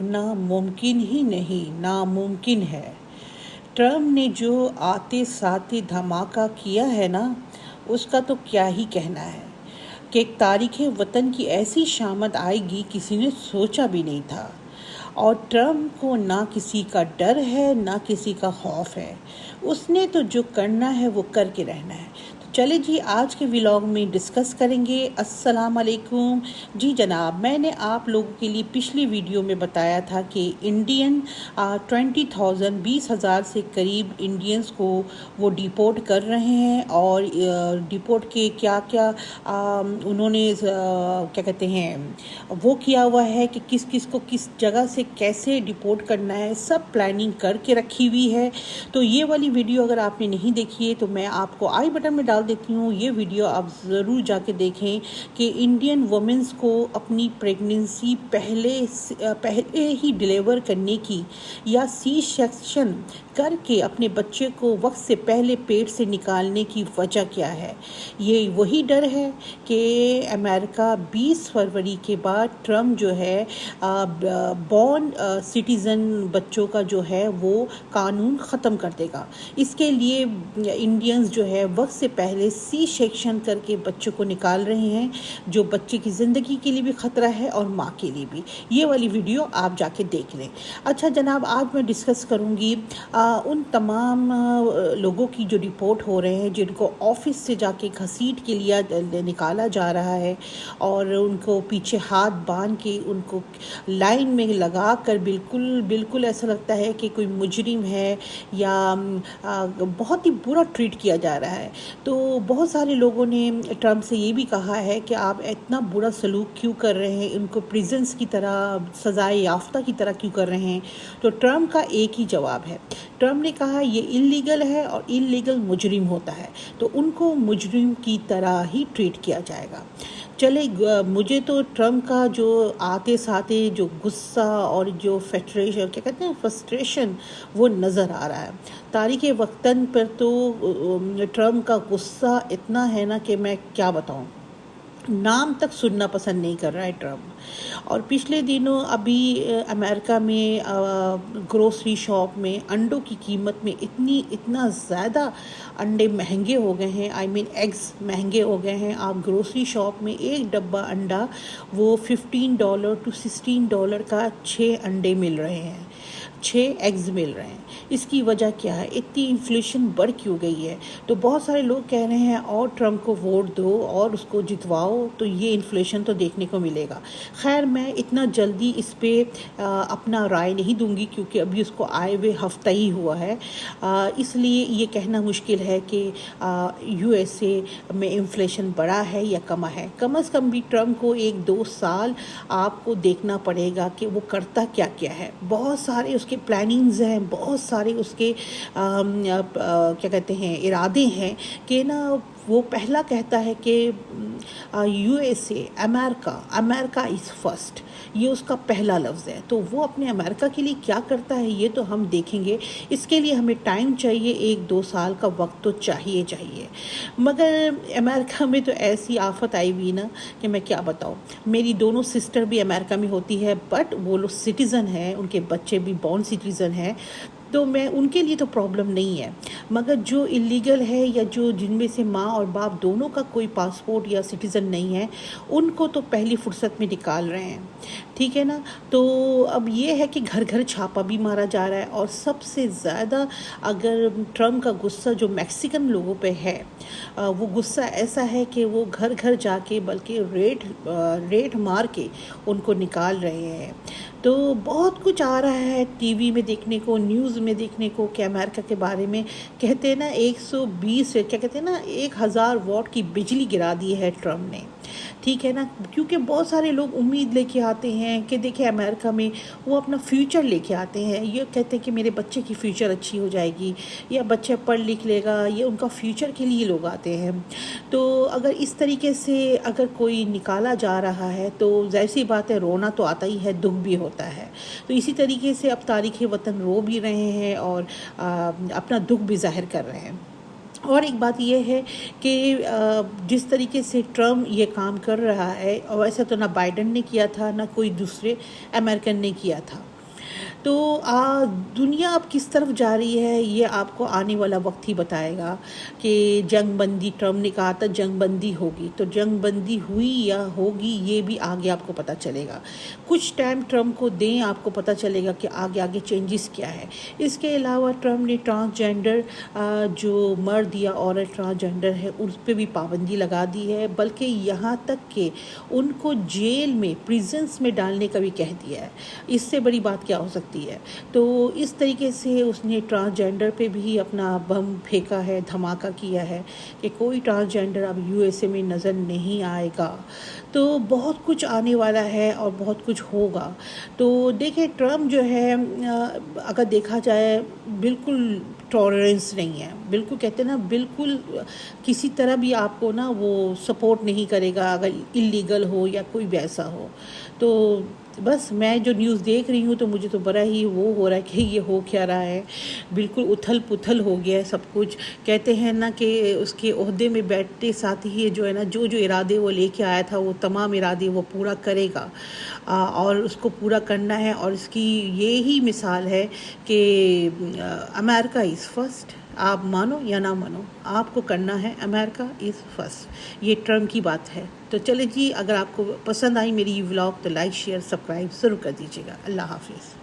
करना मुमकिन ही नहीं, नामुमकिन है। ट्रम्प ने जो आते साथे धमाका किया है ना, उसका तो क्या ही कहना है कि एक तारीख़ वतन की ऐसी शामत आएगी किसी ने सोचा भी नहीं था। और ट्रम्प को ना किसी का डर है ना किसी का खौफ है। उसने तो जो करना है वो करके रहना है। तो चले जी, आज के व्लॉग में डिस्कस करेंगे। अस्सलाम वालेकुम जी जनाब, मैंने आप लोगों के लिए पिछली वीडियो में बताया था कि इंडियन 20,000 से करीब इंडियंस को वो डिपोर्ट कर रहे हैं। और डिपोर्ट के क्या क्या उन्होंने क्या कहते हैं वो किया हुआ है कि किस किस को किस जगह से कैसे डिपोर्ट करना है, सब प्लानिंग करके रखी हुई है। तो ये वाली वीडियो अगर आपने नहीं देखी है तो मैं आपको आई बटन में डाल देती हूँ। ये वीडियो आप ज़रूर जाके देखें कि इंडियन वुमेंस को अपनी प्रेगनेंसी पहले ही डिलीवर करने की या सी सेक्शन करके अपने बच्चे को वक्त से पहले पेट से निकालने की वजह क्या है। ये वही डर है कि अमेरिका 20 फरवरी के बाद ट्रम्प जो है बॉर्न सिटीज़न बच्चों का जो है वो कानून ख़त्म कर देगा। इसके लिए इंडियंस जो है वक्त से पहले सी सेक्शन करके बच्चों को निकाल रहे हैं, जो बच्चे की ज़िंदगी के लिए भी ख़तरा है और माँ के लिए भी। ये वाली वीडियो आप जाके देख लें। अच्छा जनाब, आज मैं डिस्कस करूँगी उन तमाम लोगों की जो रिपोर्ट हो रहे हैं जिनको ऑफिस से जाके घसीट के लिए निकाला जा रहा है और उनको पीछे हाथ बांध के उनको लाइन में लगा कर बिल्कुल ऐसा लगता है कि कोई मुजरिम है या बहुत ही बुरा ट्रीट किया जा रहा है। तो बहुत सारे लोगों ने ट्रम्प से ये भी कहा है कि आप इतना बुरा सलूक क्यों कर रहे हैं, इनको प्रिजन्स की तरह सजाए याफ्ता की तरह क्यों कर रहे हैं। तो ट्रम्प का एक ही जवाब है। ट्रम्प ने कहा ये इल्लीगल है और इल्लीगल मुजरिम होता है तो उनको मुजरिम की तरह ही ट्रीट किया जाएगा। चले, मुझे तो ट्रम्प का जो आते साथे जो गुस्सा और जो फ्रस्ट्रेशन वो नज़र आ रहा है। तारीख़ वक्तन पर तो ट्रम्प का गुस्सा इतना है ना कि मैं क्या बताऊं, नाम तक सुनना पसंद नहीं कर रहा है ट्रम्प। और पिछले दिनों अभी अमेरिका में ग्रोसरी शॉप में अंडों की कीमत में इतना ज़्यादा अंडे महंगे हो गए हैं, एग्स महंगे हो गए हैं। आप ग्रोसरी शॉप में एक डब्बा अंडा वो $15 to $16 का 6 अंडे मिल रहे हैं, 6 एग्स मिल रहे हैं। इसकी वजह क्या है, इतनी इन्फ्लेशन बढ़ क्यों गई है। तो बहुत सारे लोग कह रहे हैं और ट्रम्प को वोट दो और उसको जितवाओ तो ये इन्फ्लेशन तो देखने को मिलेगा। खैर, मैं इतना जल्दी इस पर अपना राय नहीं दूंगी क्योंकि अभी उसको आए हुए हफ्ता ही हुआ है, इसलिए ये कहना मुश्किल है कि USA में इन्फ्लेशन बढ़ा है या कमा है। कम अज़ कम भी ट्रम्प को 1-2 साल आपको देखना पड़ेगा कि वो करता क्या क्या है। बहुत सारे उसके प्लानिंग्स हैं, बहुत सारे उसके क्या कहते हैं इरादे हैं कि ना वो पहला कहता है कि USA अमेरिका इज़ फर्स्ट, ये उसका पहला लफ्ज़ है। तो वो अपने अमेरिका के लिए क्या करता है ये तो हम देखेंगे। इसके लिए हमें टाइम चाहिए, 1-2 साल का वक्त तो चाहिए। मगर अमेरिका में तो ऐसी आफत आई हुई ना कि मैं क्या बताऊँ। मेरी दोनों सिस्टर भी अमेरिका में होती है, बट वो लोग सिटीज़न हैं, उनके बच्चे भी बॉर्न सिटीज़न हैं, तो मैं उनके लिए तो प्रॉब्लम नहीं है। मगर जो इलीगल है या जो जिनमें से माँ और बाप दोनों का कोई पासपोर्ट या सिटीज़न नहीं है, उनको तो पहली फुर्सत में निकाल रहे हैं, ठीक है ना। तो अब ये है कि घर घर छापा भी मारा जा रहा है। और सबसे ज़्यादा अगर ट्रम्प का गुस्सा जो मैक्सिकन लोगों पे है, वो गुस्सा ऐसा है कि वो घर घर जाके बल्कि रेट मार के उनको निकाल रहे हैं। तो बहुत कुछ आ रहा है टीवी में देखने को, न्यूज़ में देखने को कि अमेरिका के बारे में कहते हैं ना 120 क्या कहते हैं ना 1000 वॉट की बिजली गिरा दी है ट्रम्प ने, ठीक है ना। क्योंकि बहुत सारे लोग उम्मीद लेके आते हैं कि देखिए अमेरिका में वो अपना फ्यूचर लेके आते हैं, ये कहते हैं कि मेरे बच्चे की फ्यूचर अच्छी हो जाएगी या बच्चा पढ़ लिख लेगा, ये उनका फ्यूचर के लिए लोग आते हैं। तो अगर इस तरीके से अगर कोई निकाला जा रहा है तो ज़ाहिर सी बात है रोना तो आता ही है, दुख भी होता है। तो इसी तरीके से अब तारीख़ वतन रो भी रहे हैं और अपना दुख भी ज़ाहिर कर रहे हैं। और एक बात यह है कि जिस तरीके से ट्रम्प ये काम कर रहा है, और वैसे तो ना बाइडन ने किया था ना कोई दूसरे अमेरिकन ने किया था, تو دنیا اب کس طرف جا رہی ہے یہ آپ کو آنے والا وقت ہی بتائے گا کہ جنگ بندی، ٹرمپ نے کہا تھا جنگ بندی ہوگی، تو جنگ بندی ہوئی یا ہوگی یہ بھی آگے آپ کو پتہ چلے گا. کچھ ٹائم ٹرمپ کو دیں، آپ کو پتہ چلے گا کہ آگے چینجز کیا ہے. اس کے علاوہ ٹرمپ نے ٹرانسجینڈر جو مرد یا عورت ٹرانسجینڈر ہے اس پہ بھی پابندی لگا دی ہے، بلکہ یہاں تک کہ ان کو جیل میں، پریزنس میں ڈالنے کا بھی کہہ دیا ہے. اس سے بڑی بات کیا ہو سکتی ہے؟ تو اس طریقے سے اس نے ٹرانسجینڈر پہ بھی اپنا بم پھینکا ہے، دھماکہ کیا ہے کہ کوئی ٹرانسجینڈر اب یو ایس اے میں نظر نہیں آئے گا. تو بہت کچھ آنے والا ہے اور بہت کچھ ہوگا. تو دیکھیں ٹرمپ جو ہے اگر دیکھا جائے بالکل ٹالرنس نہیں ہے، بالکل کہتے ہیں نا، بالکل کسی طرح بھی آپ کو نا وہ سپورٹ نہیں کرے گا اگر اللیگل ہو یا کوئی ویسا ہو. تو بس میں جو نیوز دیکھ رہی ہوں تو مجھے تو بڑا ہی وہ ہو رہا ہے کہ یہ ہو کیا رہا ہے. بالکل اتھل پتھل ہو گیا ہے سب کچھ. کہتے ہیں نا کہ اس کے عہدے میں بیٹھتے ساتھ ہی جو ہے نا جو ارادے وہ لے کے آیا تھا وہ تمام ارادے وہ پورا کرے گا، اور اس کو پورا کرنا ہے. اور اس کی یہی مثال ہے کہ امریکہ از فرسٹ. آپ مانو یا نہ مانو، آپ کو کرنا ہے، امریکہ از فرسٹ. یہ ٹرمپ کی بات ہے. تو چلے جی، اگر آپ کو پسند آئی میری یہ ولاگ تو لائک شیئر سبسکرائب ضرور کر دیجیے گا. اللہ حافظ.